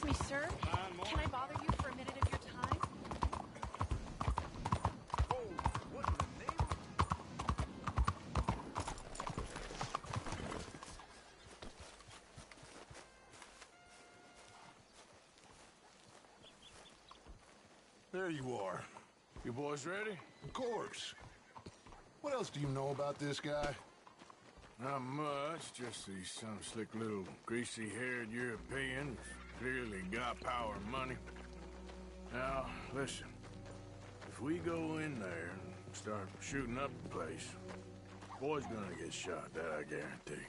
me, sir. Can I bother you for a minute of your time? Oh, what in the name of... There you are. You boys ready? Of course. What else do you know about this guy? Not much, just he's some slick little greasy-haired European who's clearly got power and money. Now, listen. If we go in there and start shooting up the place, boy's gonna get shot, that I guarantee.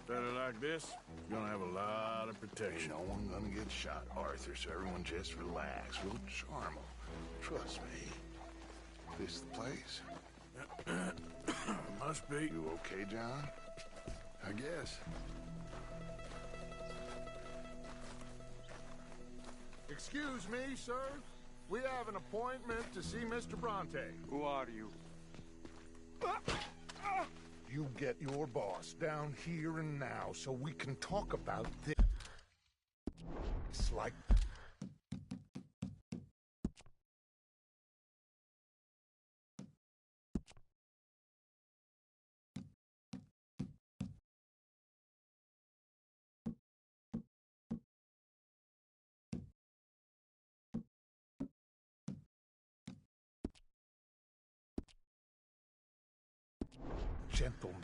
Fella like this is gonna have a lot of protection. Ain't no one gonna get shot, Arthur, so everyone just relax. We'll charm him. Trust me. This the place? Must be. You okay, John? I guess. Excuse me, sir. We have an appointment to see Mr. Bronte. Who are you? You get your boss down here and now so we can talk about this. It's like... Gentlemen.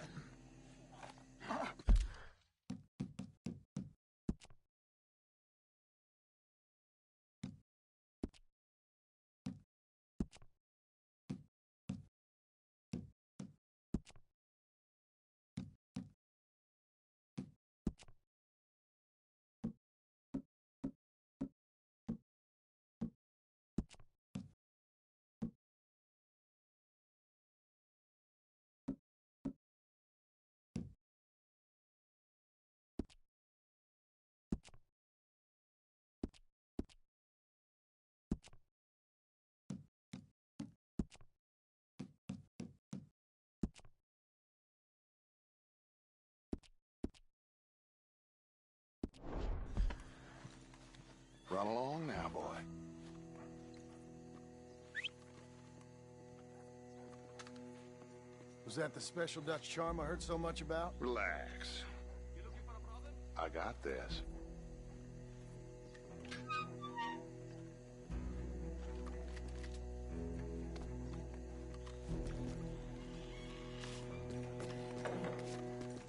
Run along now, boy. Was that the special Dutch charm I heard so much about? Relax. I got this.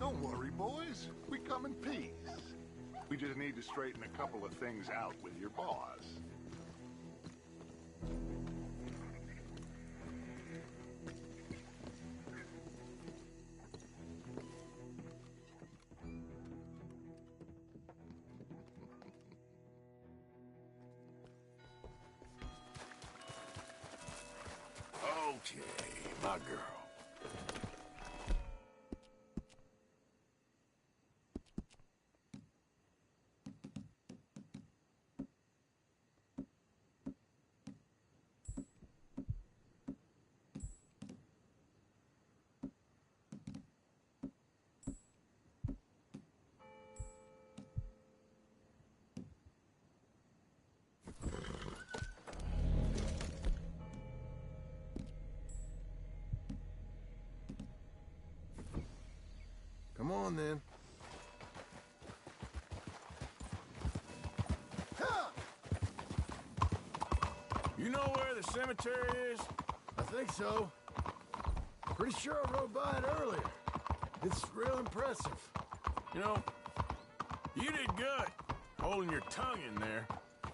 Don't worry, boys. We come in peace. We just need to straighten a couple of things out with your boss. Okay, my girl. Come on, then. You know where the cemetery is? I think so. Pretty sure I rode by it earlier. It's real impressive. You know, you did good, holding your tongue in there.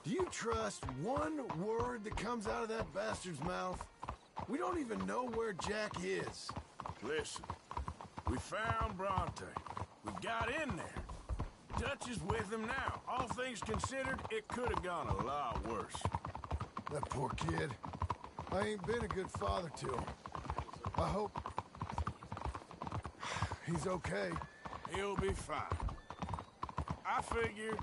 Do you trust one word that comes out of that bastard's mouth? We don't even know where Jack is. Listen, we found Bronte. We got in there. Dutch is with him now. All things considered, it could have gone a lot worse. That poor kid. I ain't been a good father to him. I hope... he's okay. He'll be fine. I figured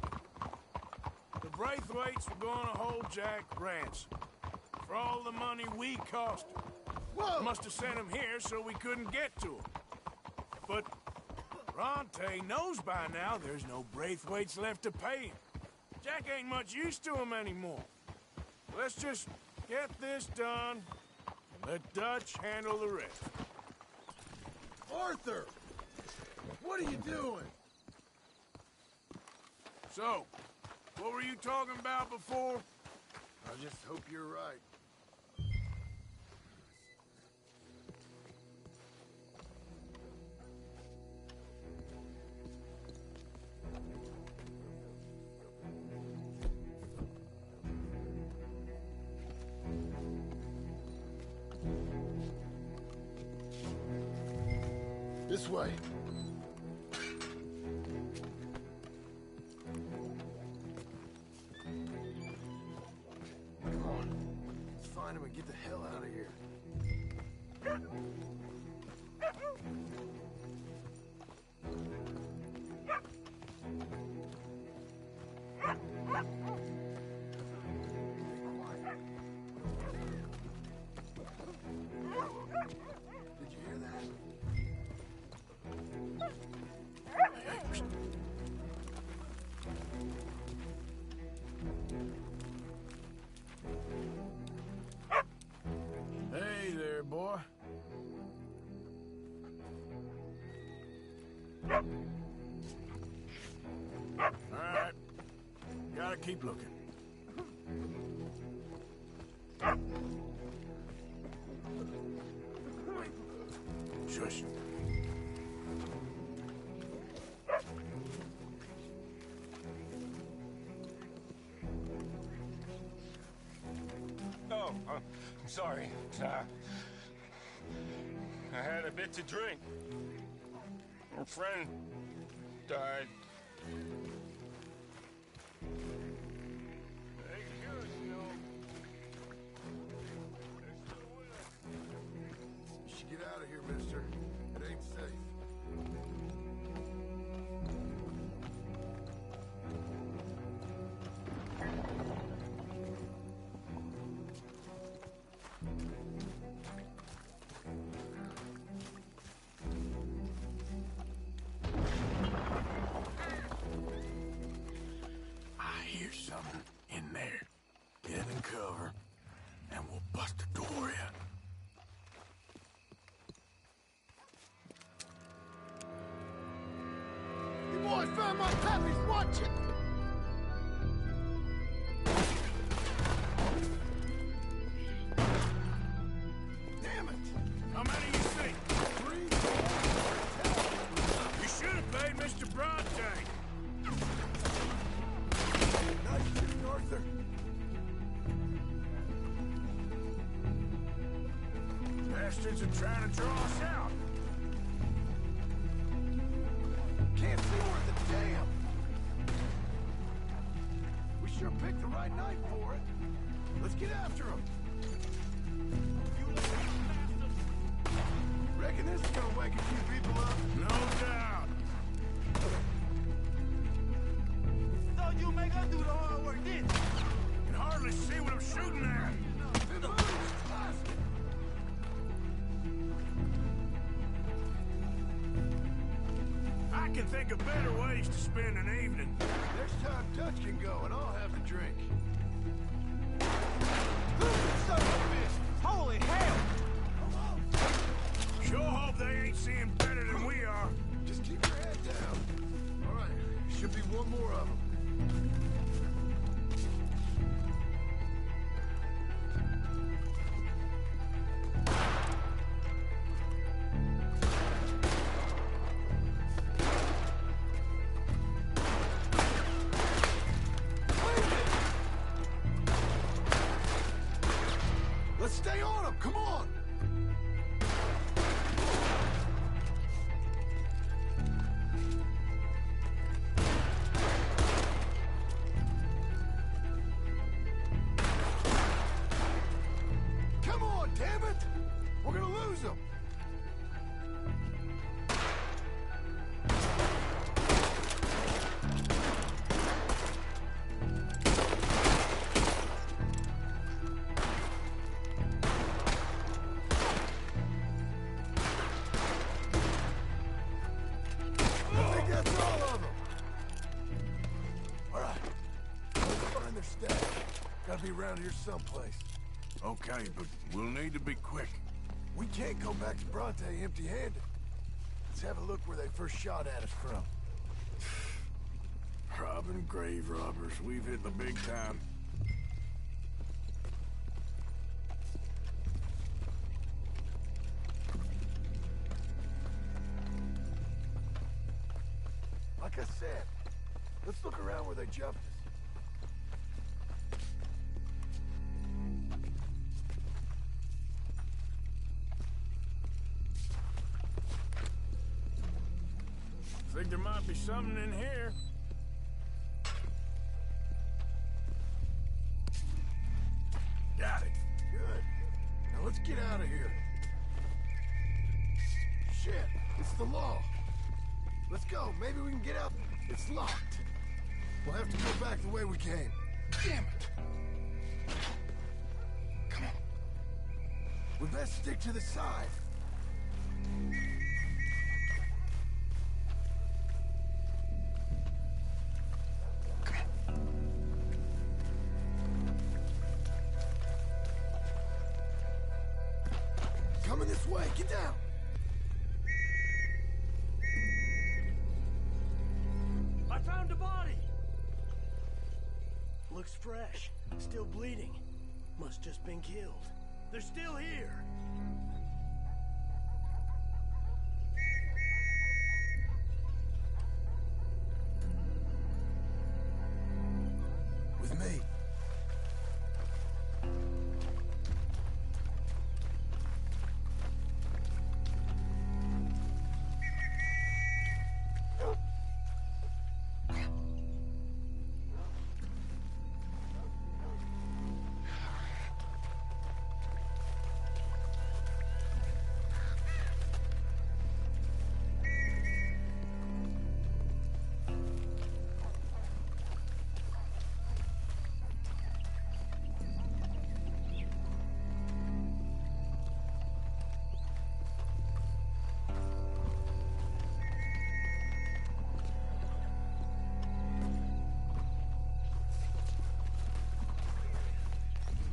the Braithwaites were going to hold Jack ransom for all the money we cost him. Whoa! Must have sent him here so we couldn't get to him. But Bronte knows by now there's no Braithwaites left to pay him. Jack ain't much used to him anymore. Let's just get this done, and let Dutch handle the rest. Arthur! What are you doing? So, what were you talking about before? I just hope you're right. This way. Come on. Let's find him and get the hell out of here. Did you hear that? Hey there, boy. All right. Gotta keep looking. Shush. Oh, I'm sorry. I had a bit to drink. A friend died. You should get out of here, mister. It ain't safe. I hear something in there. Get in cover, and we'll bust the door in. You boys found my puppies, watch it! Damn it! How many you see? 3, 4, You should have paid Mr. Bronte. nice shooting, Arthur. Bastards are trying to draw us out. Can't see worth a damn. We sure picked the right night for it. Let's get after him. Reckon this is gonna wake a few people up. No doubt. So you make us do the hard work, did you? Can hardly see what I'm shooting at. Been moved, blasted. I can think of better ways to spend an evening. Next time Dutch can go and I'll have a drink. Son of a bitch! Holy hell! Sure hope they ain't seeing better than we are. Just keep your head down. All right, should be one more of them. Let's stay on him, come on! gotta be around here someplace. Okay, but we'll need to be quick. We can't go back to Bronte empty-handed. Let's have a look where they first shot at us from. Robbing grave robbers, we've hit the big time. Like I said, let's look around where they jumped us. Think there might be something in here. Got it. Good. Now let's get out of here. Shit, it's the law. Let's go. Maybe we can get out. It's locked. We'll have to go back the way we came. Damn it. Come on. We best stick to the side. Coming this way. Get down. I found a body! Looks fresh. Still bleeding. Must just been killed. They're still here. With me.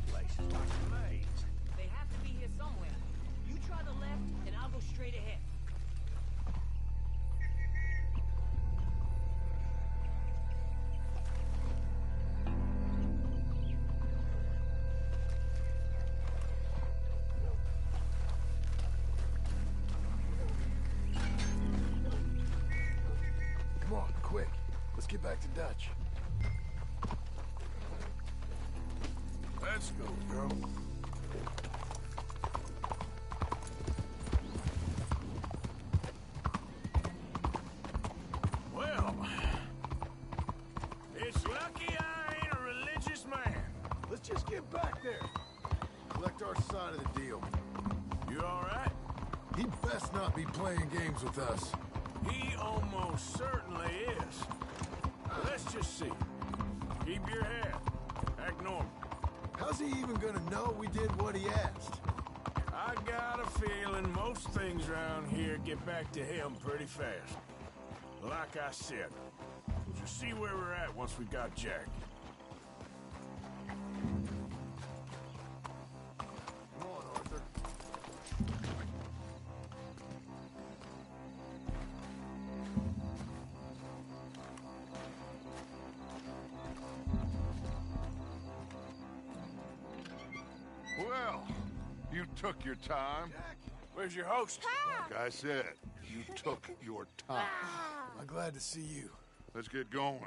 Place is like a maze. They have to be here somewhere. You try the left, and I'll go straight ahead. Come on, quick. Let's get back to Dutch. Let's go, girl. Well, it's lucky I ain't a religious man. Let's just get back there. Collect our side of the deal. You all right? He best not be playing games with us. He almost certainly is. Let's just see. Keep your head. Act normal. How's he even gonna know we did what he asked? I got a feeling most things around here get back to him pretty fast. Like I said, we'll just see where we're at once we got Jack. Come on, Arthur. Well, you took your time. Where's your host? Like I said, you took your time. I'm glad to see you. Let's get going.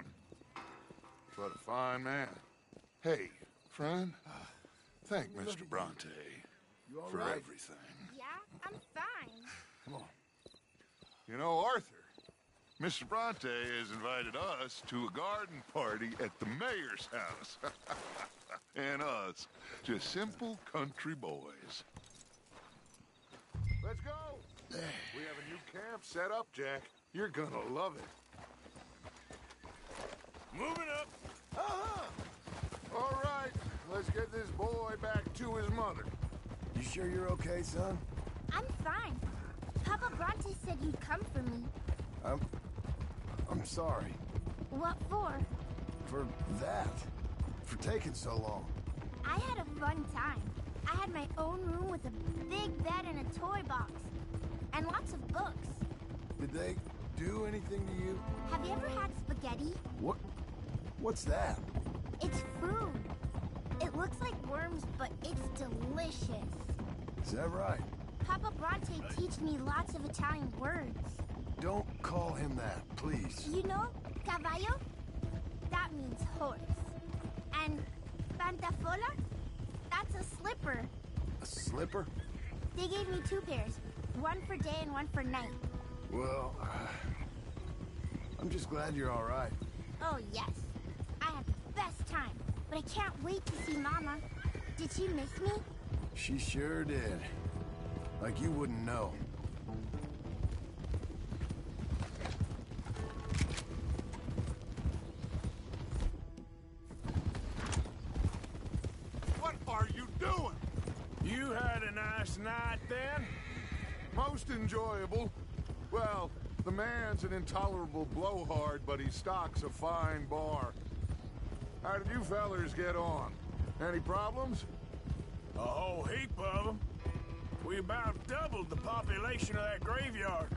What a fine man. Hey, friend, thank Mr. Bronte You all for right? everything. Yeah, I'm fine. Come on. You know, Arthur, Mr. Bronte has invited us to a garden party at the mayor's house. And us, just simple country boys. Let's go. We have a new camp set up, Jack. You're gonna love it. Moving up. All right, let's get this boy back to his mother. You sure you're okay, son? I'm fine. Papa Bronte said you'd come for me. I'm sorry. What for? For that. For taking so long. I had a fun time. I had my own room with a big bed and a toy box. And lots of books. Did they do anything to you? Have you ever had spaghetti? What? What's that? It's food. It looks like worms, but it's delicious. Is that right? Papa Bronte teach me lots of Italian words. Don't call him that, please. You know, caballo? That means horse. And pantafola? That's a slipper. A slipper? They gave me 2 pairs. One for day and one for night. Well, I'm just glad you're all right. Oh, yes. I had the best time. But I can't wait to see Mama. Did she miss me? She sure did. Like you wouldn't know. What are you doing? You had a nice night then? Most enjoyable. Well, the man's an intolerable blowhard, but he stocks a fine bar. How did you fellers get on? Any problems? A whole heap of them. We about doubled the population of that graveyard.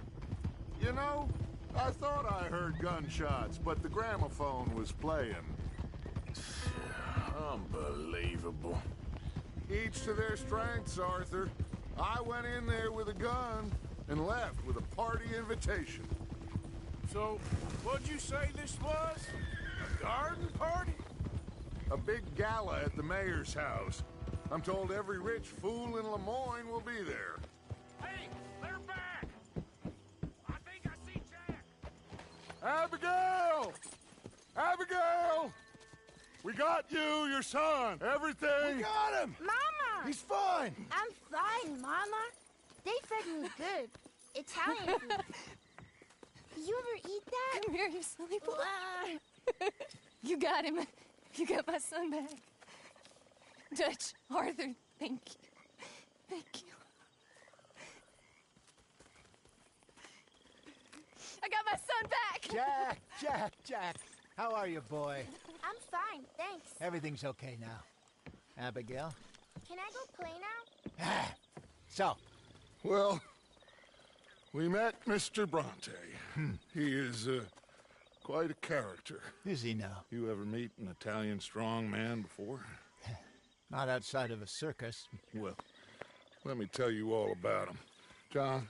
You know, I thought I heard gunshots, but the gramophone was playing. Unbelievable. Each to their strengths, Arthur. I went in there with a gun and left with a party invitation. So, what'd you say this was? A garden party? A big gala at the mayor's house. I'm told every rich fool in Lemoyne will be there. Hey, they're back! I think I see Jack! Abigail! Abigail! We got you, your son, everything! We got him! Mama! He's fine! I'm fine, Mama. They fed me good. Italian food. Did you ever eat that? Come here, you silly boy. You got him. You got my son back. Dutch, Arthur, thank you. Thank you. I got my son back! Jack. How are you, boy? I'm fine, thanks. Everything's okay now. Abigail? Can I go play now? So, Well, we met Mr. Bronte. He is quite a character. is he now? You ever meet an Italian strong man before? Not outside of a circus. Well, let me tell you all about him. John,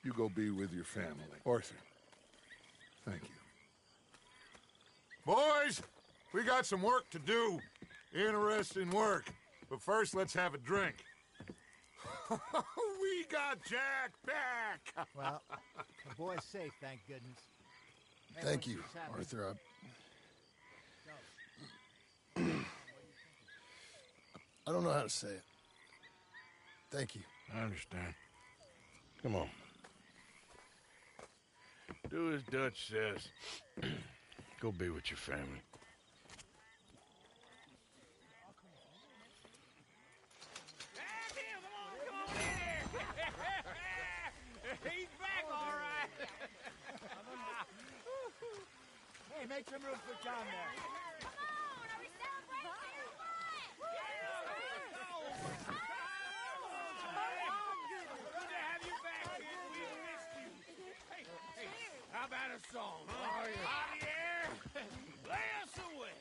you go be with your family. Arthur, thank you. Boys, we got some work to do. Interesting work. But first, let's have a drink. We got Jack back! Well, the boy's safe, thank goodness. Hey, Thank what's you, this happening? Arthur. I don't know how to say it. Thank you. I understand. Come on. Do as Dutch says. Go be with your family. He's back, all right. Hey, make some room for John there. Come on, are we celebrating or what? Good to have you back, kid. We missed you. Hey, how about a song? Javier, play us away.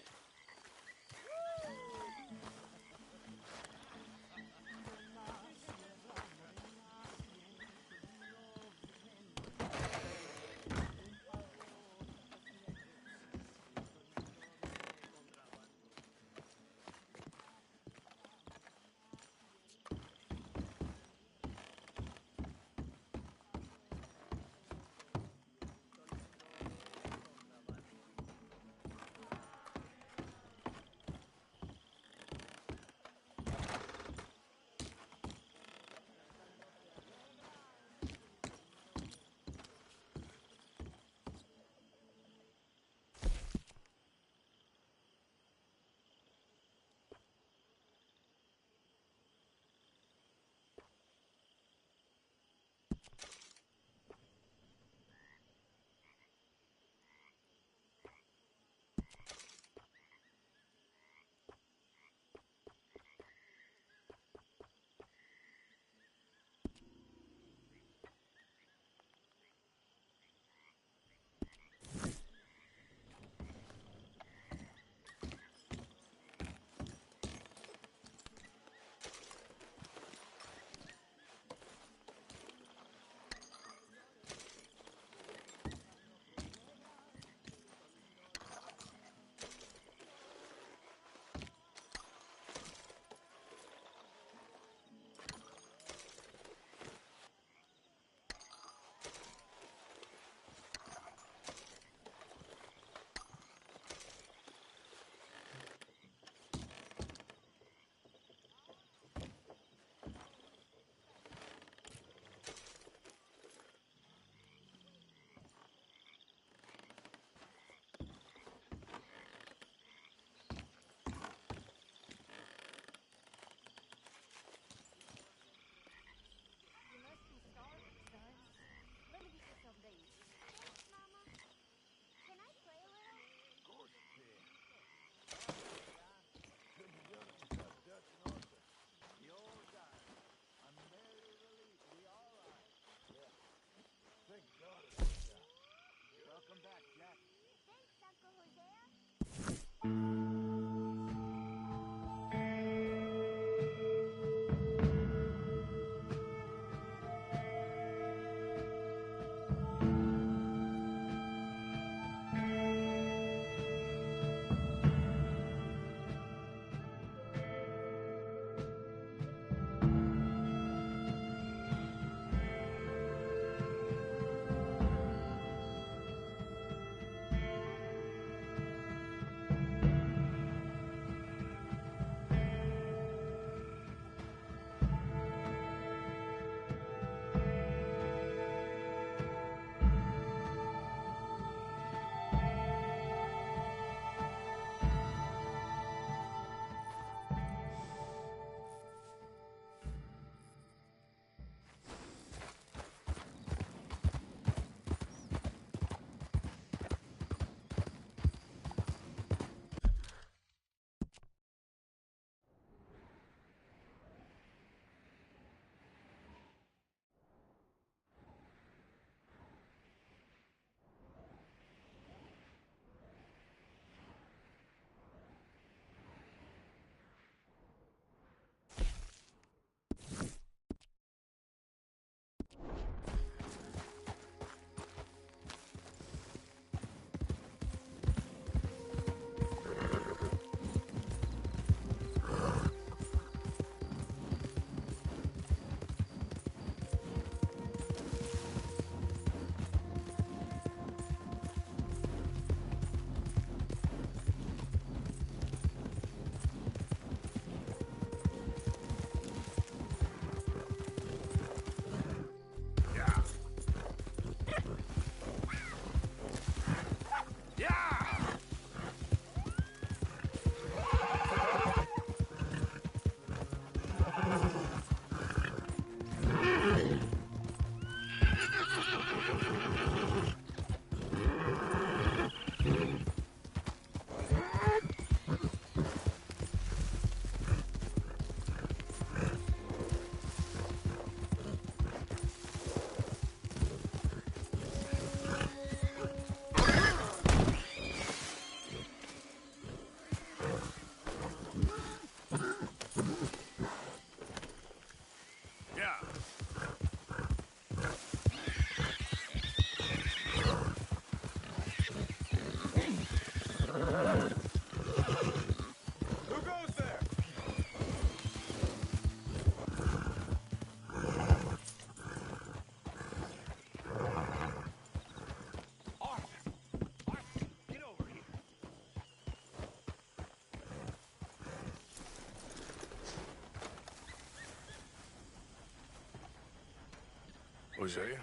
Hosea?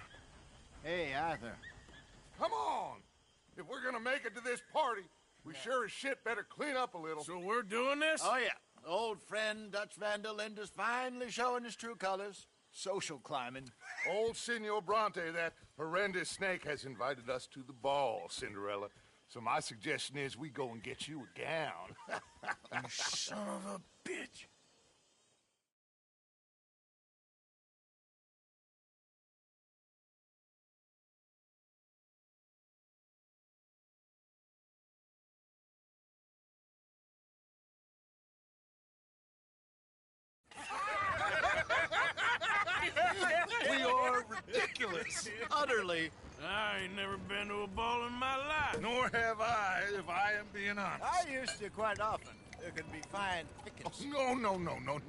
Hey, Arthur. Come on! If we're gonna make it to this party, we sure as shit better clean up a little. So we're doing this? Oh, yeah. Old friend Dutch Van der Linde's finally showing his true colors. Social climbing. Old Senor Bronte, that horrendous snake, has invited us to the ball, Cinderella. So my suggestion is we go and get you a gown. You son of a bitch. We are ridiculous. Utterly. I ain't never been to a ball in my life. Nor have I, if I am being honest. I used to quite often. There can be fine pickings.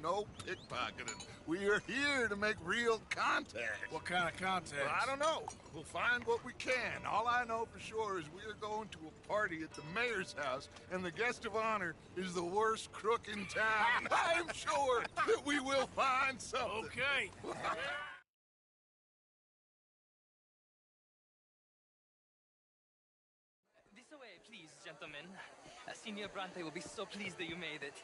No pickpocketing. We are here to make real contact. What kind of contact? Well, I don't know. We'll find what we can. All I know for sure is we are going to a party at the mayor's house, and the guest of honor is the worst crook in town. I'm sure that we will find something. Okay. This way, please, gentlemen. Senor Bronte will be so pleased that you made it.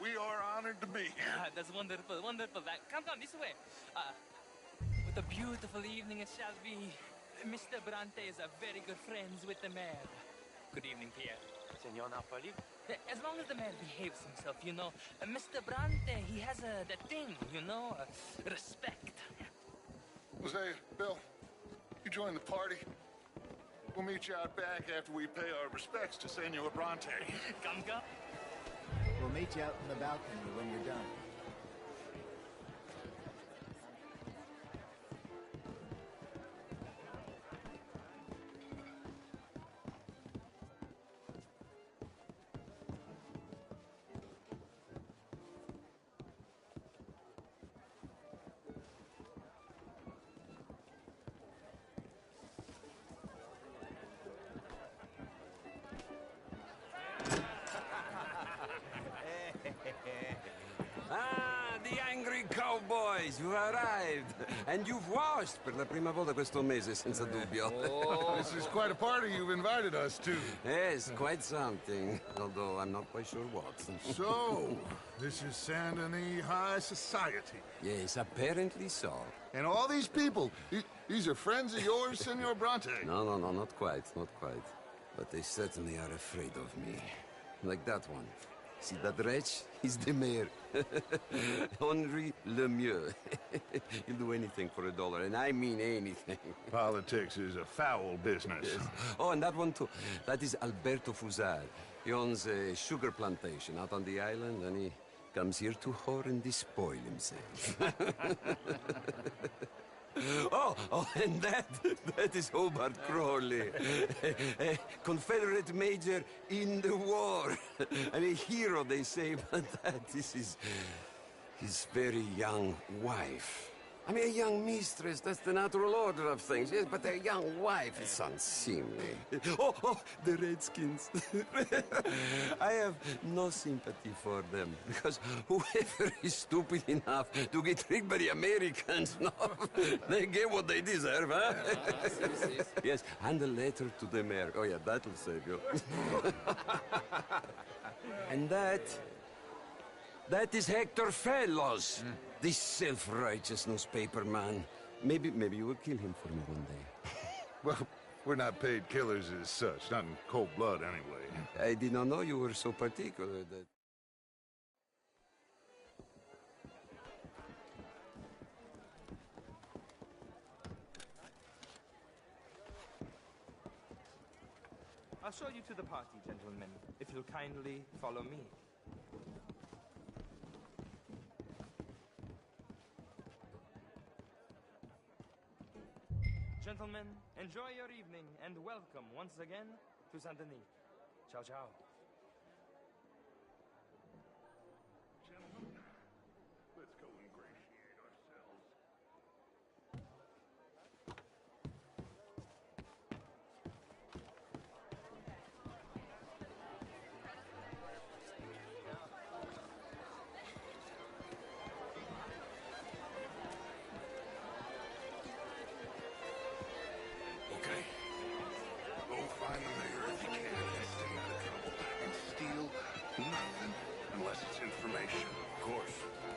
We are honored to be here. That's wonderful, wonderful. Come this way. What a beautiful evening it shall be. Mr. Bronte is a very good friends with the mayor. Good evening, Pierre. Senor Napoli? As long as the mayor behaves himself, you know. Mr. Bronte, he has that thing, you know, respect. Hosea, Bill, you join the party. We'll meet you out back after we pay our respects to Senor Bronte. Come. We'll meet you out in the balcony when you're done. The angry cowboys, you've arrived. And you've washed per la prima volta questo mese, senza dubbio. This is quite a party you've invited us to. Yes, quite something. Although I'm not quite sure what. So, this is Saint Denis High Society. Yes, apparently so. And all these people, these are friends of yours, Senor Bronte? No, not quite, not quite. But they certainly are afraid of me. Like that one. See that wretch? He's the mayor. Henri Lemieux. He'll do anything for $1, and I mean anything. Politics is a foul business. Yes. Oh, and that one too. That is Alberto Fusar. He owns a sugar plantation out on the island, and he comes here to whore and despoil himself. Oh, and that is Hobart Crawley, a Confederate major in the war, and a hero, they say, but that is his very young wife. I mean, a young mistress, that's the natural order of things, yes, but a young wife is unseemly. Oh, the Redskins. I have no sympathy for them, because whoever is stupid enough to get tricked by the Americans, no, they get what they deserve, huh? Yes, and a letter to the mayor. Oh, yeah, that'll save you. And that is Hector Fellows. This self-righteous newspaper man. Maybe you will kill him for me one day. Well, we're not paid killers as such, not in cold blood anyway. I did not know you were so particular that... I'll show you to the party, gentlemen, if you'll kindly follow me. Gentlemen, enjoy your evening and welcome once again to Saint Denis. Ciao, ciao. Gentlemen, let's go ingratiate ourselves.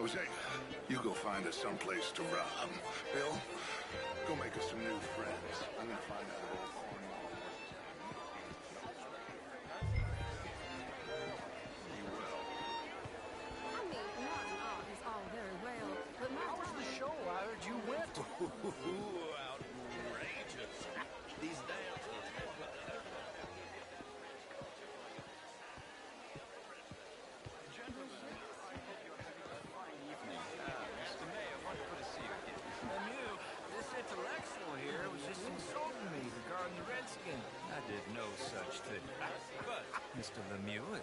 Jose, you go find us someplace to rob. Bill, go make us some new friends. I'm gonna find out old Cornwall. You will. I mean, martial art is all very well, but my How was the show? I heard you went. Outrageous. These dancers. Mr. Mayor, wonderful to see you again. And you, this intellectual here was just insulting me regarding the Redskins. I did no such thing. But, Mr. Lemieux,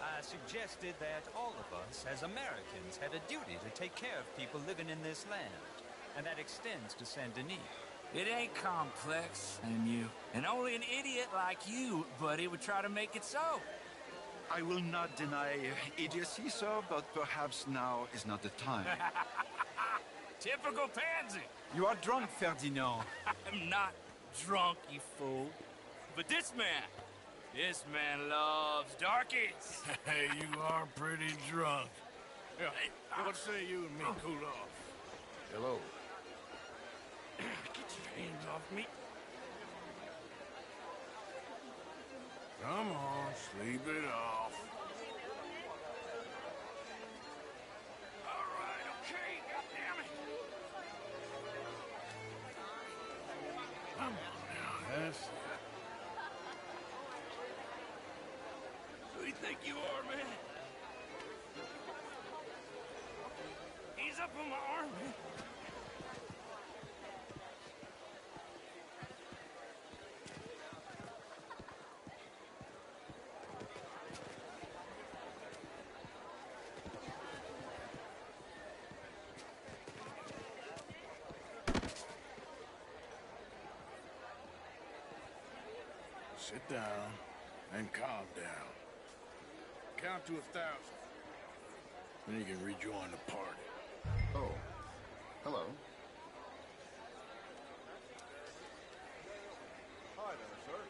I suggested that all of us, as Americans, had a duty to take care of people living in this land. And that extends to Saint Denis. It ain't complex, Lemieux. And only an idiot like you, buddy, would try to make it so. I will not deny idiocy, sir, but perhaps now is not the time. Typical pansy. You are drunk, Ferdinand. I'm not drunk, you fool. But this man loves darkies. Hey, you are pretty drunk. Yeah, what say you and me cool off? Hello. Get your hands off me. Come on, sleep it off. All right, okay, goddammit. Come on now, that's it. Who do you think you are, man? Ease up on my arm, man. Sit down and calm down. Count to 1,000. Then you can rejoin the party. Oh, hello. Hi there, sir.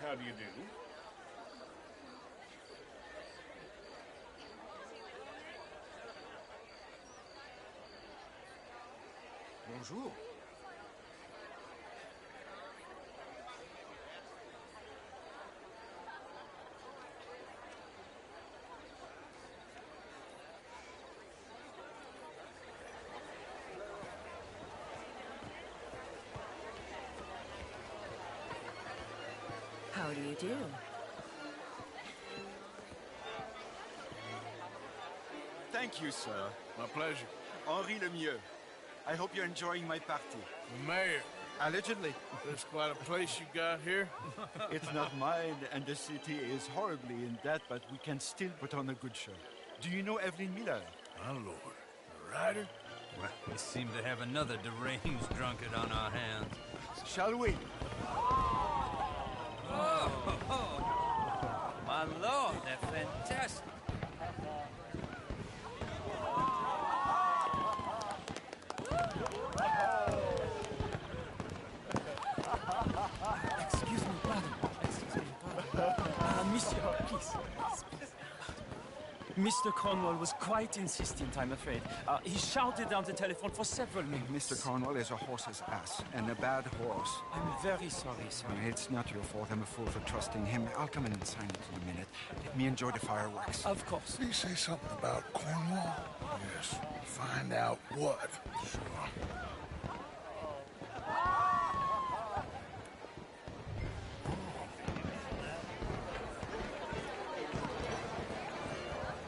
How do you do? Bonjour. How do you do? Thank you, sir. My pleasure. Henri Lemieux. I hope you're enjoying my party. Mayor, Allegedly. there's quite a place you got here. It's not mine, and the city is horribly in debt, but we can still put on a good show. Do you know Evelyn Miller? My lord. A rider? Well, we seem to have another deranged drunkard on our hands. Shall we? Oh, my lord, they're fantastic. Excuse me, pardon. Excuse me, pardon. Monsieur, please. Mr. Cornwall was quite insistent, I'm afraid. He shouted down the telephone for several minutes. Mr. Cornwall is a horse's ass, and a bad horse. I'm very sorry, sir. It's not your fault. I'm a fool for trusting him. I'll come in and sign it in a minute. Let me enjoy the fireworks. Of course. Did he say something about Cornwall? Yes. Find out what. Sure.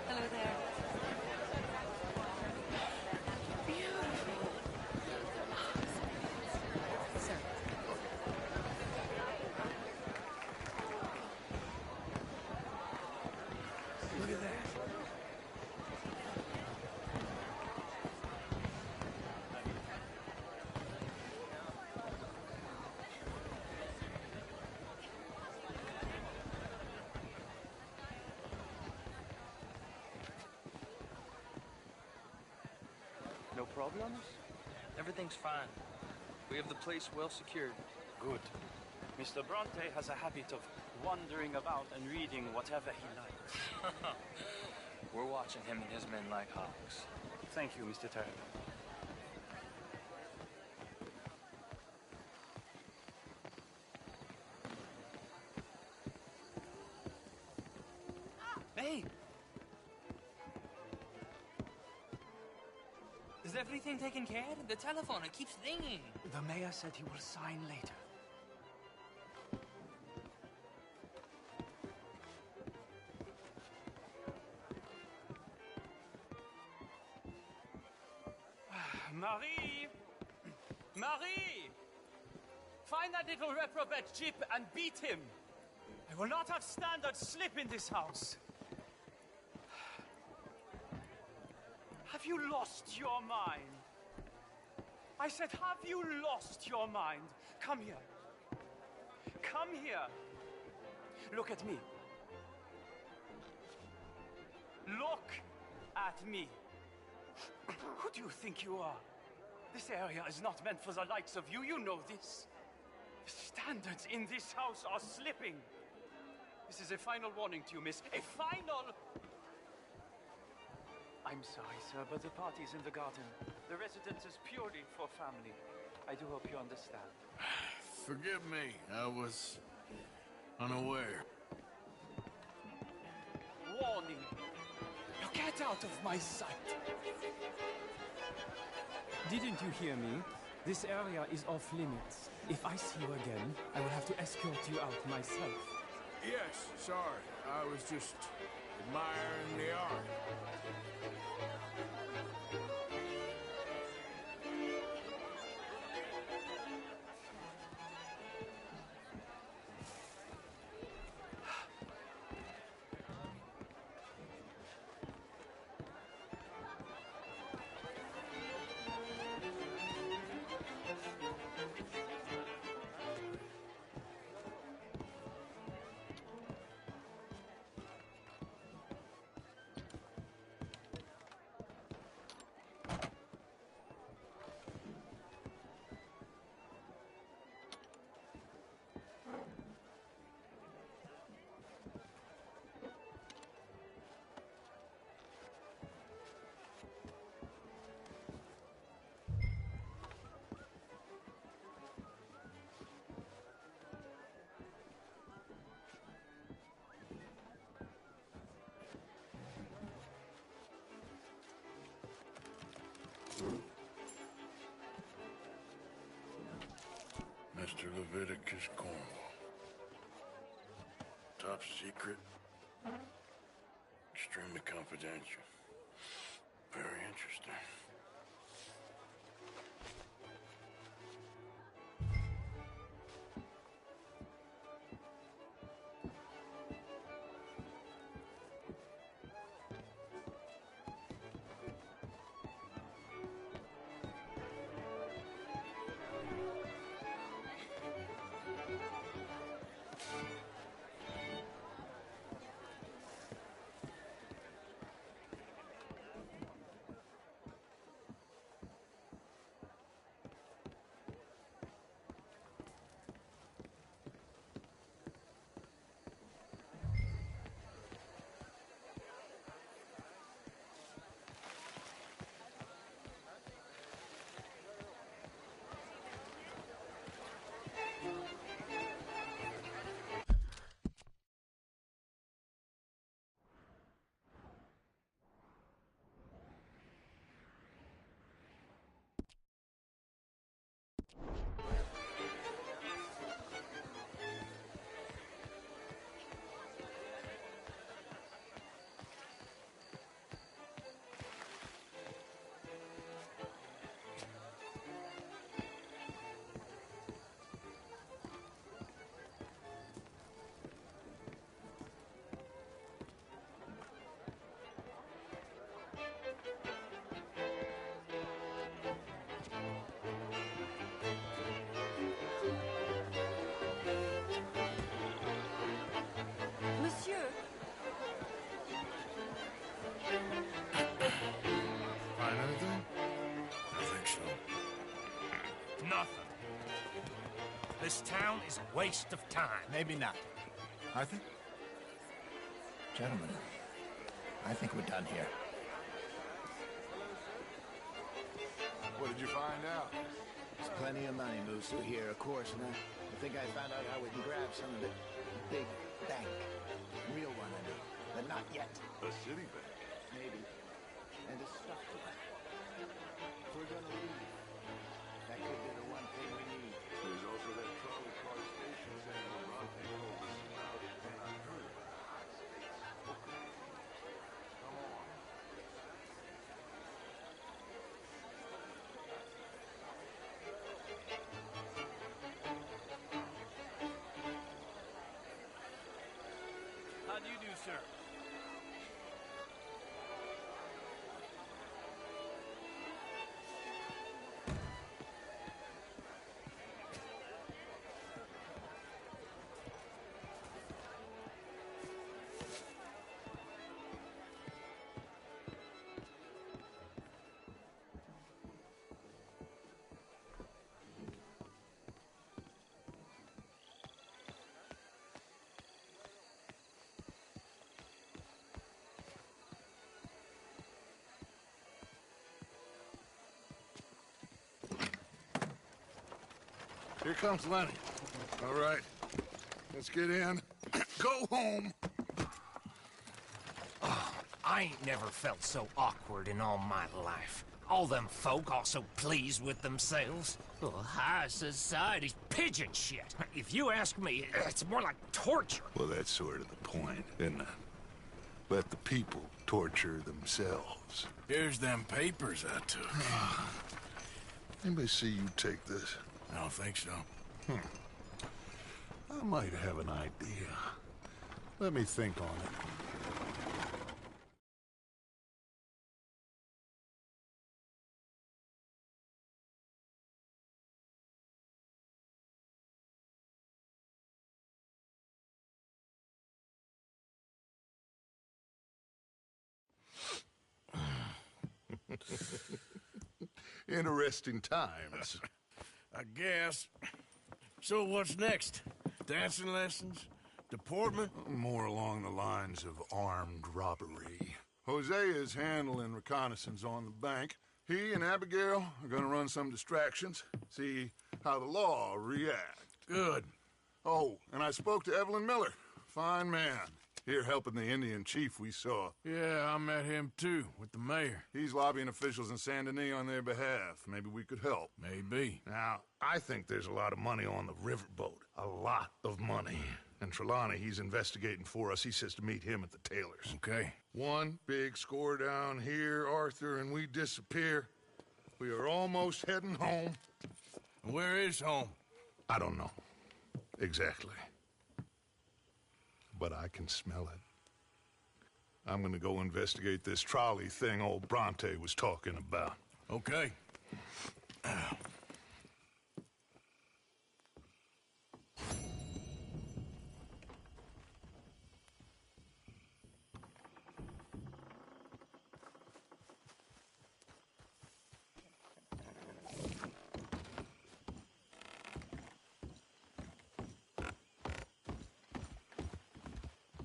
Hello there. Sir. Look at that. No problems? Everything's fine. We have the place well secured. Good. Mr. Bronte has a habit of wandering about and reading whatever he likes. We're watching him and his men like hawks. Thank you, Mr. Turner. Hey! Is everything taken care of? The telephone, it keeps ringing. The mayor said he will sign later. Marie! Marie! Find that little reprobate Jip and beat him. I will not have standard slip in this house. Have you lost your mind? I said, have you lost your mind? Come here. Come here. Look at me. Look at me. Who do you think you are? This area is not meant for the likes of you. You know this. The standards in this house are slipping. This is a final warning to you, miss. A final... I'm sorry, sir, but the party's in the garden. The residence is purely for family. I do hope you understand. Forgive me. I was unaware. Warning. Now get out of my sight. Didn't you hear me? This area is off limits. If I see you again, I will have to escort you out myself. Yes, sorry. I was just admiring the art. Mr. Leviticus Cornwall. Top secret. Extremely confidential. Very interesting. This town is a waste of time. Maybe not. Arthur? Gentlemen, I think we're done here. What did you find out? There's plenty of money moves through here, of course, and I think I found out how we can grab some of it. Big bank. Real one, I mean. But not yet. A city bank? Maybe. And a stuff to it. If we're gonna leave, that could be the one thing we need. There's also that trolley car station saying Morante told us about, and I heard about the high stakes poker. Come on. How do you do, sir? Here comes Lenny. All right, let's get in. Go home. I ain't never felt so awkward in all my life. All them folk all so pleased with themselves. Oh, high society's pigeon shit. If you ask me, it's more like torture. Well, that's sort of the point, isn't it? Let the people torture themselves. Here's them papers I took. Anybody see you take this? I don't think so. I might have an idea. Let me think on it. Interesting times. I guess. So what's next? Dancing lessons? Deportment? More along the lines of armed robbery. Hosea is handling reconnaissance on the bank. He and Abigail are gonna run some distractions, see how the law reacts. Good. Oh, and I spoke to Evelyn Miller. Fine man. Here helping the Indian chief we saw. Yeah, I met him too, with the mayor. He's lobbying officials in Saint Denis on their behalf. Maybe we could help. Maybe. Now, I think there's a lot of money on the riverboat. A lot of money. And Trelawney, he's investigating for us. He says to meet him at the Taylor's. Okay. One big score down here, Arthur, and we disappear. We are almost heading home. Where is home? I don't know. Exactly. But I can smell it. I'm gonna go investigate this trolley thing old Bronte was talking about. Okay.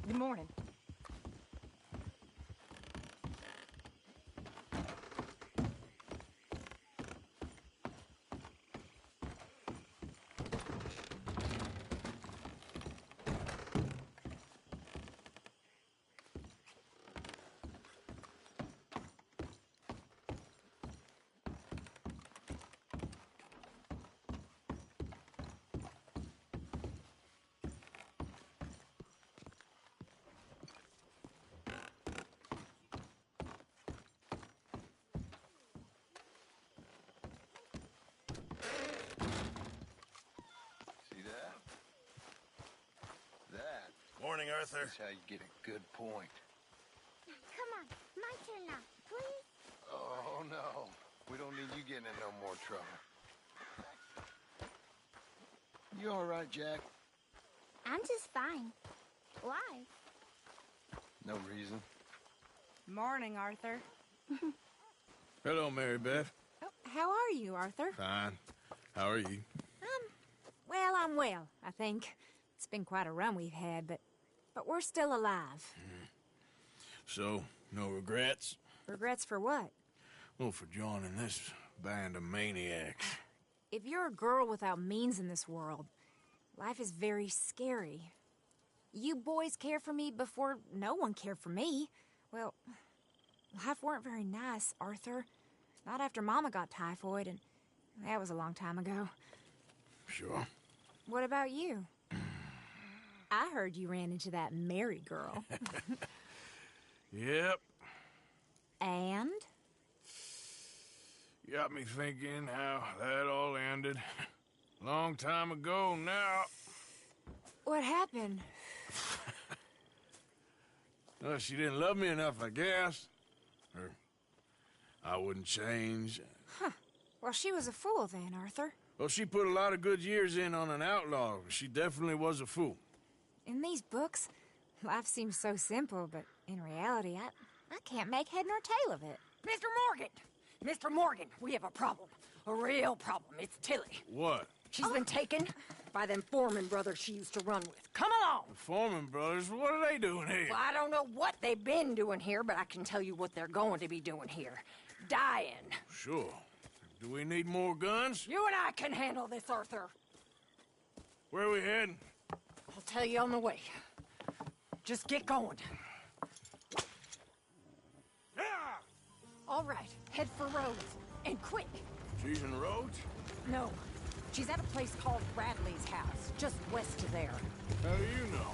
Good morning. Morning, Arthur. That's how you get a good point. Come on, my turn now, please. Oh, no. We don't need you getting in no more trouble. You all right, Jack? I'm just fine. Why? No reason. Morning, Arthur. Hello, Mary Beth. Oh, how are you, Arthur? Fine. How are you? Well, I'm well, I think. It's been quite a run we've had, but we're still alive. So, no regrets? Regrets for what? Well, for joining this band of maniacs. If you're a girl without means in this world, life is very scary. You boys cared for me before no one cared for me. Well, life weren't very nice, Arthur. Not after Mama got typhoid, and that was a long time ago. Sure. What about you? I heard you ran into that Mary girl. Yep. And? Got me thinking how that all ended. Long time ago now. What happened? Well, she didn't love me enough, I guess. Or I wouldn't change. Huh. Well, she was a fool then, Arthur. Well, she put a lot of good years in on an outlaw. She definitely was a fool. In these books, life seems so simple, but in reality, I can't make head nor tail of it. Mr. Morgan! Mr. Morgan, we have a problem. A real problem. It's Tilly. What? She's been taken by them Foreman brothers she used to run with. Come along! The Foreman brothers? What are they doing here? Well, I don't know what they've been doing here, but I can tell you what they're going to be doing here. Dying. Sure. Do we need more guns? You and I can handle this, Arthur. Where are we heading? I'll tell you on the way. Just get going. Yeah! All right, head for Rhodes. And quick. She's in Rhodes? No. She's at a place called Radley's house, just west of there. How do you know?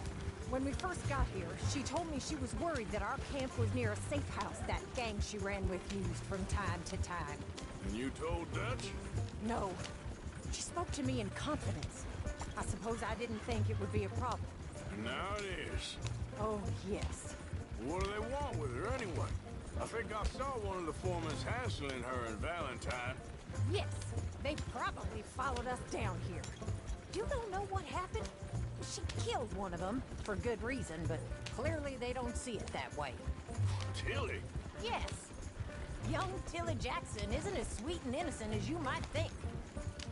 When we first got here, she told me she was worried that our camp was near a safe house that gang she ran with used from time to time. And you told Dutch? No. She spoke to me in confidence. I suppose I didn't think it would be a problem. And now it is. Oh, yes. What do they want with her anyway? I think I saw one of the foremans hassling her and Valentine. Yes, they probably followed us down here. You don't know what happened? She killed one of them, for good reason, but clearly they don't see it that way. Tilly? Yes. Young Tilly Jackson isn't as sweet and innocent as you might think.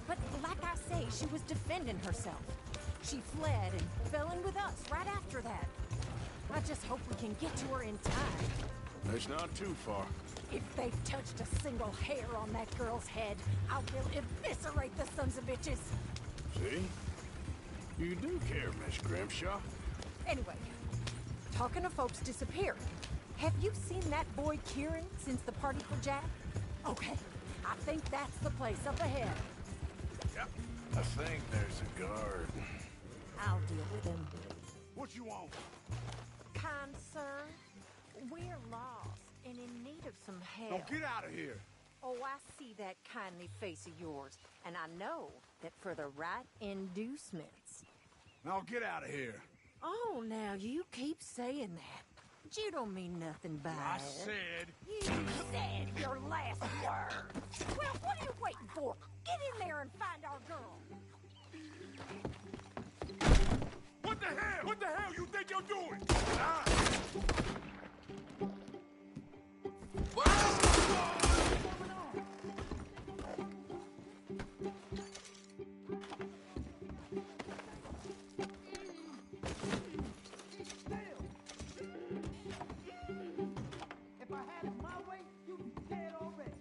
But like I say, she was defending herself. She fled and fell in with us right after that. I just hope we can get to her in time. It's not too far. If they've touched a single hair on that girl's head, I will eviscerate the sons of bitches. See? You do care, Miss Grimshaw. Anyway, talking of folks disappearing, have you seen that boy Kieran since the party for Jack? Okay, I think that's the place up ahead. Yep. I think there's a guard. I'll deal with him. What you want? Kind sir, we're lost and in need of some help. Now get out of here. Oh, I see that kindly face of yours, and I know that for the right inducements. Now get out of here. Oh, now you keep saying that. But you don't mean nothing by I it. said... You said your last word. Well, what are you waiting for? Get in there and find our girl. What the hell? What the hell you think you're doing? Ah. If I had it my way, you'd be dead already.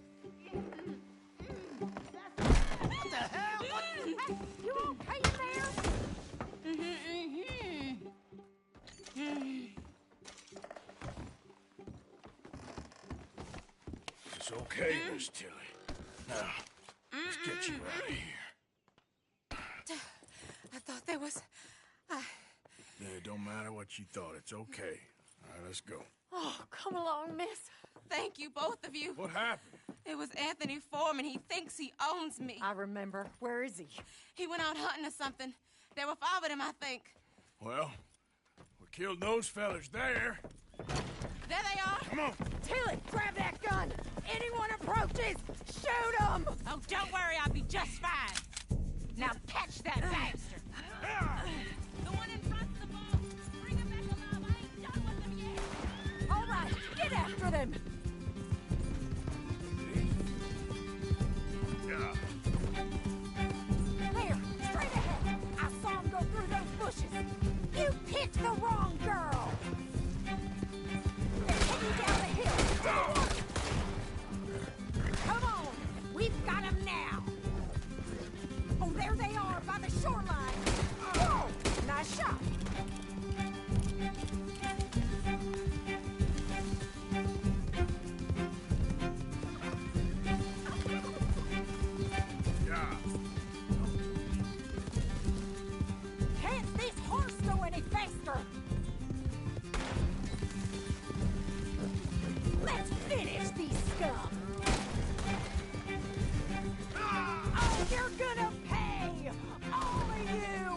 What the hell? Hey, you okay there? It's okay, Miss Tilly. Now, let's get you out of here. I thought there was... Yeah, it don't matter what you thought. It's okay. All right, let's go. Oh, come along, miss. Thank you, both of you. What happened? It was Anthony Foreman. He thinks he owns me. I remember. Where is he? He went out hunting or something. There were 5 of them, I think. Well, we killed those fellas there. There they are. Come on. Tilly, grab that gun. Anyone approaches, shoot them. Oh, don't worry. I'll be just fine. Now catch that bastard. The one in front's the boss. Bring him back alive. I ain't done with them yet. All right, get after them. Yeah. There, straight ahead. I saw him go through those bushes. You picked the wrong girl. They're shoreline. Whoa! Nice shot. Can't this horse go any faster? Let's finish these scum. Oh, you're gonna pay! All of you!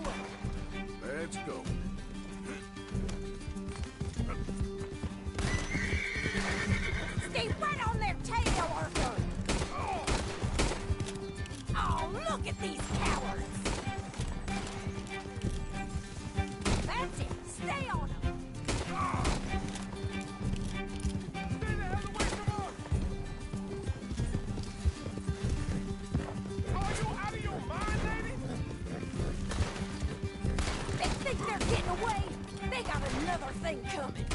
Let's go. Stay right on their tail, Arthur! Oh, look at these cowards! That's it! Stay on them! Stay the hell away from us! Are you out of your mind, lady? They think they're getting away? They got another thing coming.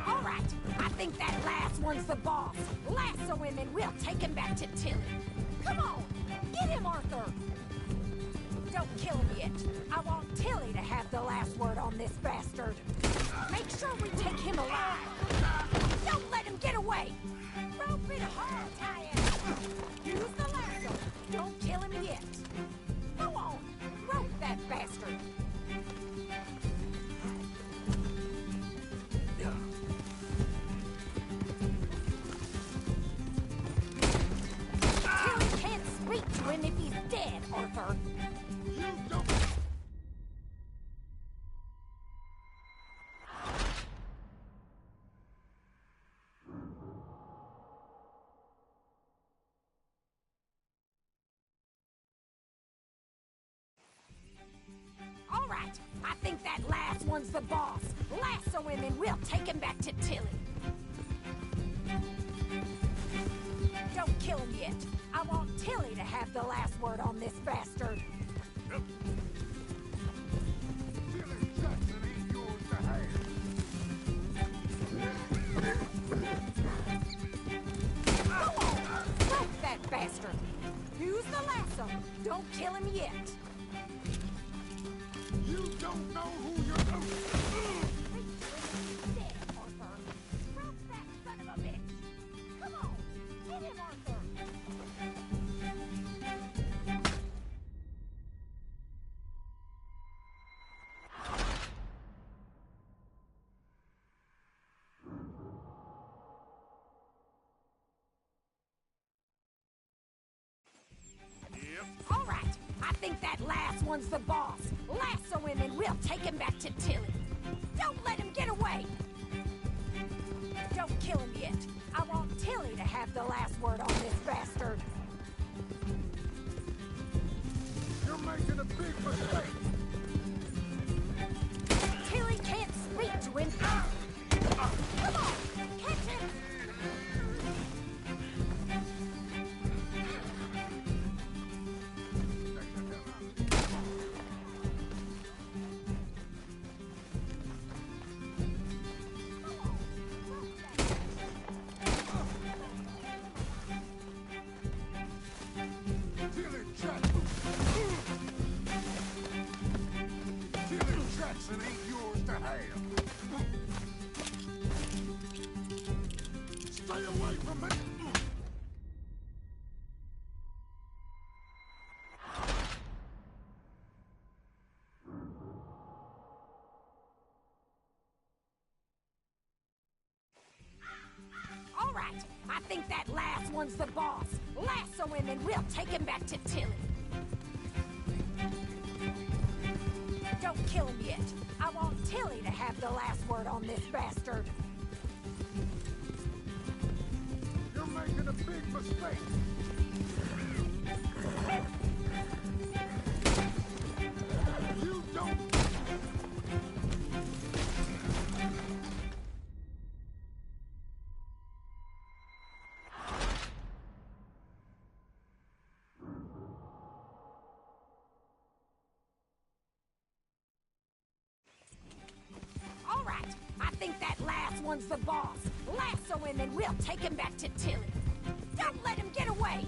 All right, I think that last one's the boss. Lasso him and we'll take him back to Tilly. Come on, get him, Arthur. Don't kill him yet. I want Tilly to have the last word on this bastard. Make sure we take him alive. Don't let him get away. Rope and hard tie him. Use the lasso. Don't kill him yet. Go on, rope that bastard. Tilly can't speak to him if he's dead, Arthur. You don't... All right, I think that last one's the boss. Lasso him and we'll take him back to Tilly. Don't kill him yet. I want Tilly to have the last word on this bastard. Tilly Jackson ain't yours to have. Go on, rope that bastard. Use the lasso. Don't kill him yet. You don't know who you're... Dead, Arthur. Rope that son of a bitch. Come on, get him, Arthur. All right, I think that last one's the boss. Lasso him and we'll take him back to Tilly. Don't let him get away. Don't kill him yet. I want Tilly to have the last word on this bastard. You're making a big mistake. Tilly can't speak to him. Come on, catch him. Tilly Jackson. Tilly Jackson ain't yours to have. Stay away from me. All right, I think that last one's the boss. Lasso him and we'll take him back to Tilly. Don't kill him yet. I want Tilly to have the last word on this bastard. You're making a big mistake. You don't... All right, I think that last one's the boss. Lasso him and we'll take him back to Tilly. Don't let him get away.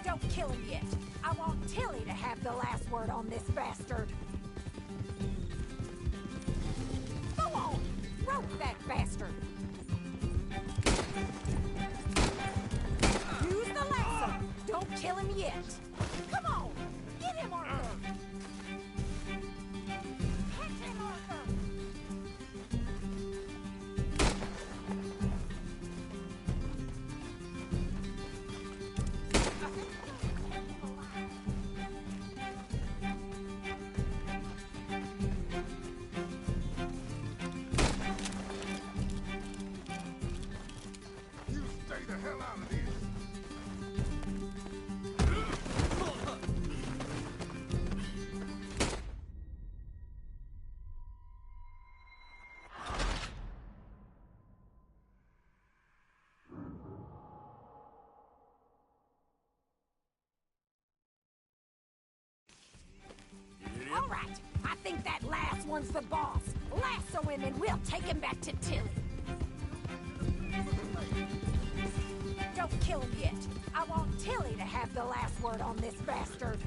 Don't kill him yet. I want Tilly to have the last word on this bastard. Go on! Rope that bastard! Use the lasso! Don't kill him yet! Come on! Get him, Arthur! Catch him, Arthur! You stay the hell out of this. All right, I think that last one's the boss. Lasso him and we'll take him back to Tilly. Don't kill him yet. I want Tilly to have the last word on this bastard.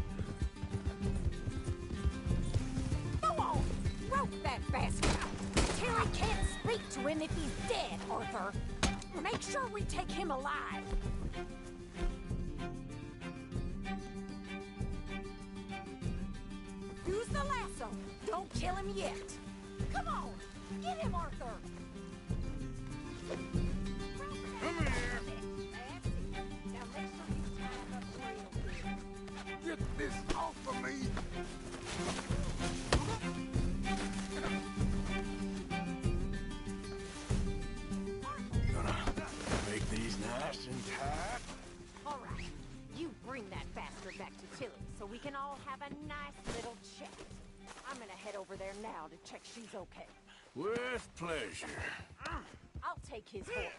Go on, rope that bastard. Tilly can't speak to him if he's dead, Arthur. Make sure we take him alive. Use the lasso. Don't kill him yet. Come on, get him, Arthur. Come here. Now make sure you tie him up real good. Get this off of me. Gonna make these nice and tight. All right, you bring that bastard back to Tilly so we can all have a nice little chat. I'm gonna head over there now to check she's okay. With pleasure. I'll take his horse.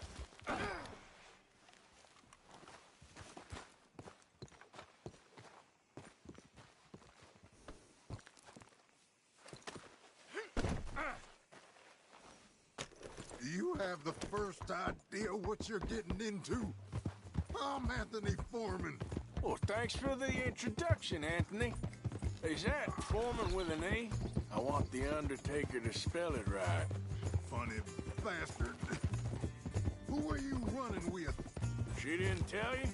Do you have the first idea what you're getting into? I'm Anthony Foreman. Well, thanks for the introduction, Anthony. Is that Foreman with an E? I want the Undertaker to spell it right. Funny bastard. Who are you running with? She didn't tell you?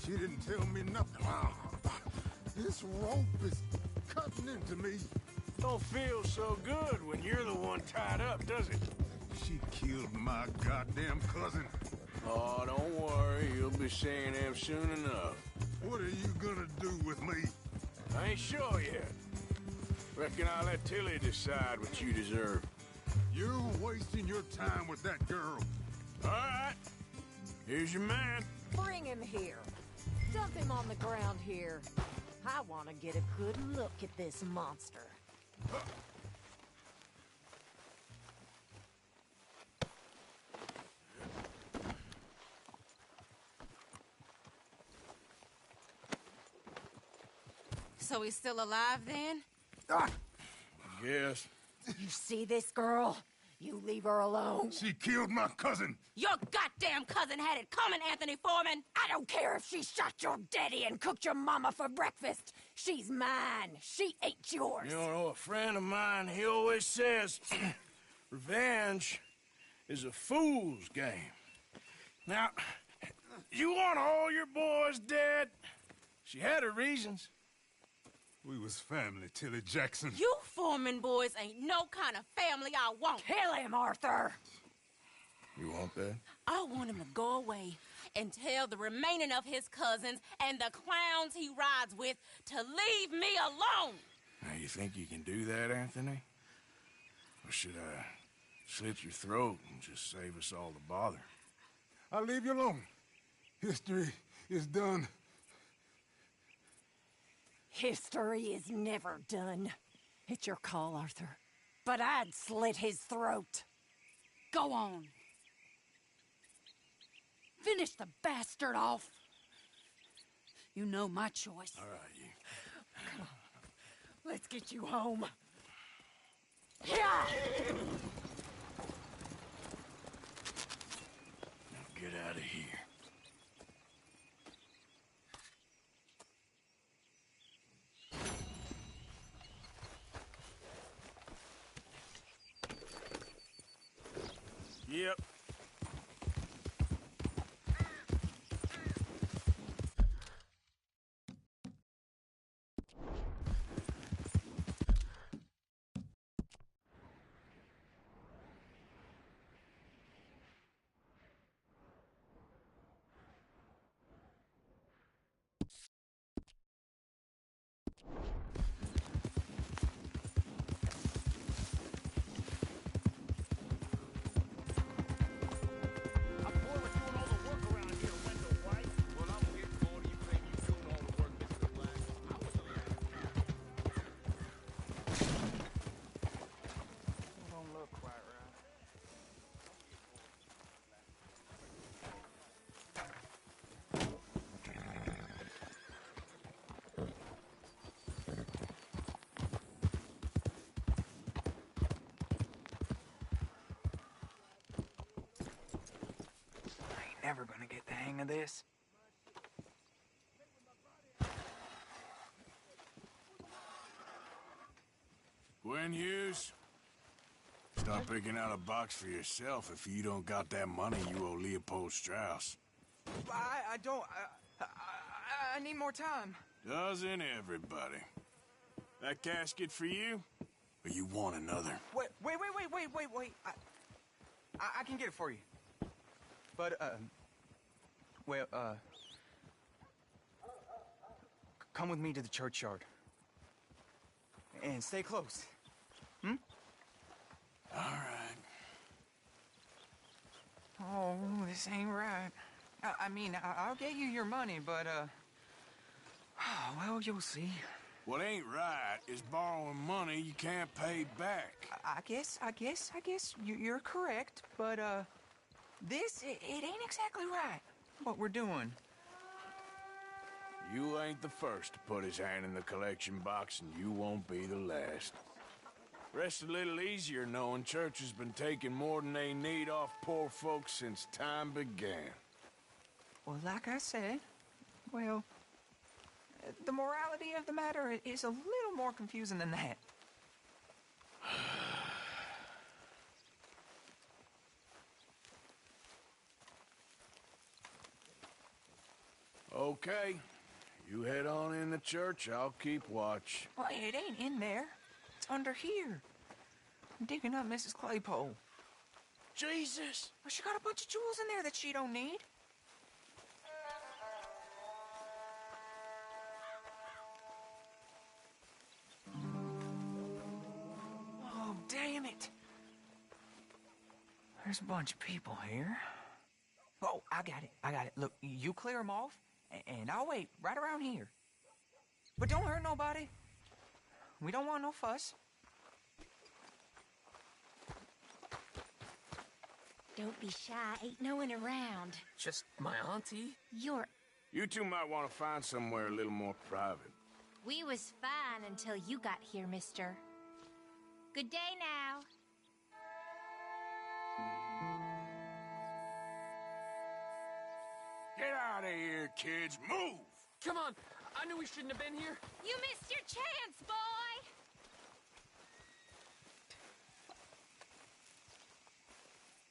She didn't tell me nothing. This rope is cutting into me. Don't feel so good when you're the one tied up, does it? She killed my goddamn cousin. Oh, don't worry. You'll be seeing him soon enough. What are you gonna do with me? I ain't sure yet. Reckon I'll let Tilly decide what you deserve. You're wasting your time with that girl. All right. Here's your man. Bring him here. Dump him on the ground here. I want to get a good look at this monster. So he's still alive then? Yes. You see this girl? You leave her alone. She killed my cousin. Your goddamn cousin had it coming, Anthony Foreman! I don't care if she shot your daddy and cooked your mama for breakfast. She's mine. She ate yours. You know, a friend of mine, he always says, revenge is a fool's game. Now, you want all your boys dead? She had her reasons. We was family, Tilly Jackson. You Foreman boys ain't no kind of family I want. Kill him, Arthur. You want that? I want him to go away and tell the remaining of his cousins and the clowns he rides with to leave me alone. Now, you think you can do that, Anthony? Or should I slit your throat and just save us all the bother? I'll leave you alone. History is done. History is never done. It's your call, Arthur. But I'd slit his throat. Go on. Finish the bastard off. You know my choice. All right, you. Come on. Let's get you home. Yeah! Now get out of here. never gonna get the hang of this. Gwen Hughes, start picking out a box for yourself if you don't got that money you owe Leopold Strauss. I don't... I need more time. Doesn't everybody? That casket for you? Or you want another? Wait. I can get it for you. But, come with me to the churchyard. And stay close. Hmm? All right. Oh, this ain't right. I mean, I'll get you your money, but, well, you'll see. What ain't right is borrowing money you can't pay back. I guess you're correct, but, this, it ain't exactly right, what we're doing. You ain't the first to put his hand in the collection box, and you won't be the last. Rest a little easier knowing church has been taking more than they need off poor folks since time began. Well, like I said, well, the morality of the matter is a little more confusing than that. Okay. You head on in the church, I'll keep watch. Well, it ain't in there. It's under here. I'm digging up Mrs. Claypole. Jesus! Well, she got a bunch of jewels in there that she don't need. Oh, damn it. There's a bunch of people here. Oh, I got it. Look, you clear them off, and I'll wait right around here. But don't hurt nobody. We don't want no fuss. Don't be shy. Ain't no one around. Just my auntie? You two might want to find somewhere a little more private. We was fine until you got here, mister. Good day now. Get out of here, kids. Move! Come on. I knew we shouldn't have been here. You missed your chance, boy!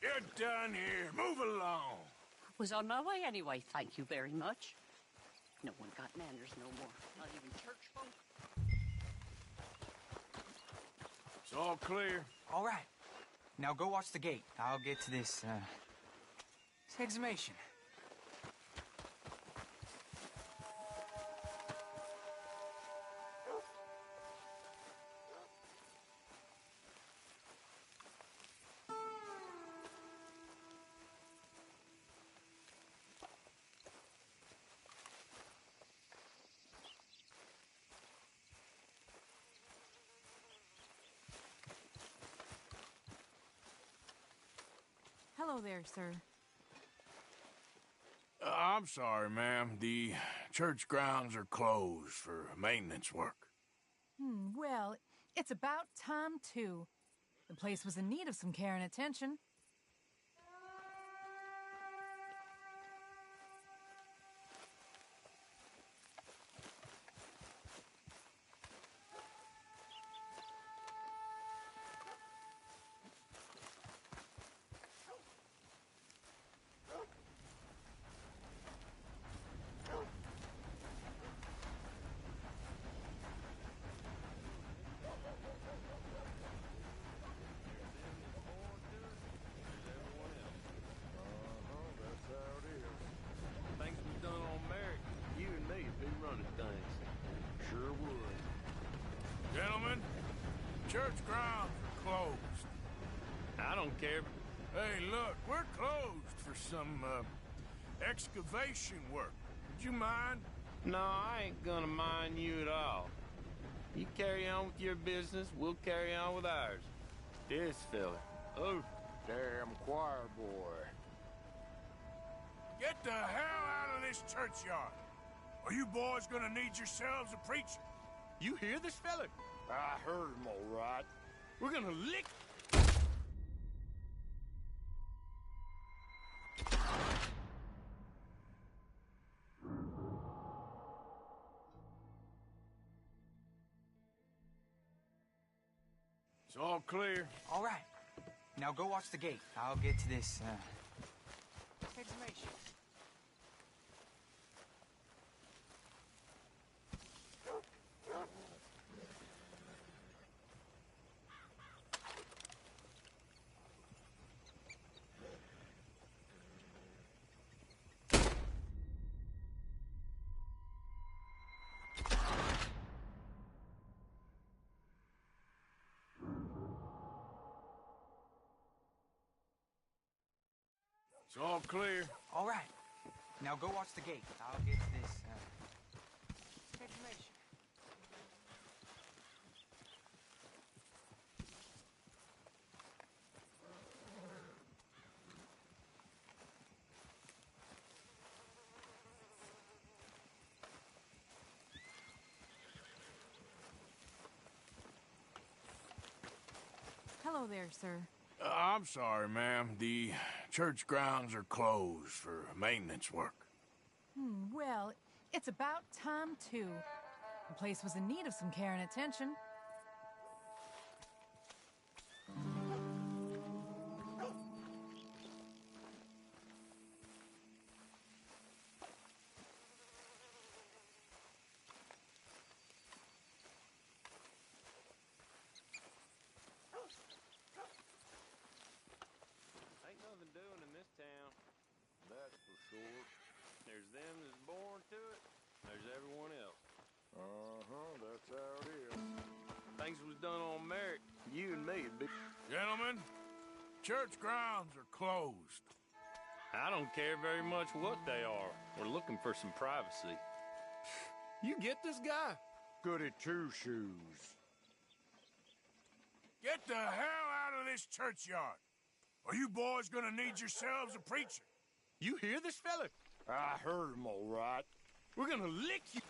You're done here. Move along. Was on my way anyway, thank you very much. No one got manners no more. Not even church folk. It's all clear. All right. Now go watch the gate. I'll get to this exhumation. Hello there, sir. I'm sorry, ma'am. The church grounds are closed for maintenance work. Well, it's about time, too. The place was in need of some care and attention. Things was done on merit. You and me would be running things. Sure would. Gentlemen, church grounds are closed. I don't care. Hey, look, we're closed for some, excavation work. Would you mind? No, I ain't gonna mind you at all. You carry on with your business, we'll carry on with ours. This fella. Oh, Damn choir boy. Get the hell out of this churchyard. Are you boys gonna need yourselves a preacher? you hear this fella? I heard him all right. We're gonna lick... It's all clear. All right. Now go watch the gate. I'll get to this, exhumation. It's all clear. All right. Now go watch the gate. I'll get to this, exhumation. Hello there, sir. I'm sorry, ma'am. The church grounds are closed for maintenance work. Well, it's about time, too. The place was in need of some care and attention. Ain't nothing doing in this town. That's for sure. There's them that's born to it. There's everyone else. That's how it is. Things was done on merit. You and me would be... Gentlemen, church grounds are closed. I don't care very much what they are. We're looking for some privacy. You get this guy? Goody two-shoes. Get the hell out of this churchyard. Are you boys gonna need yourselves a preacher? You hear this fella? I heard him all right. We're gonna lick you.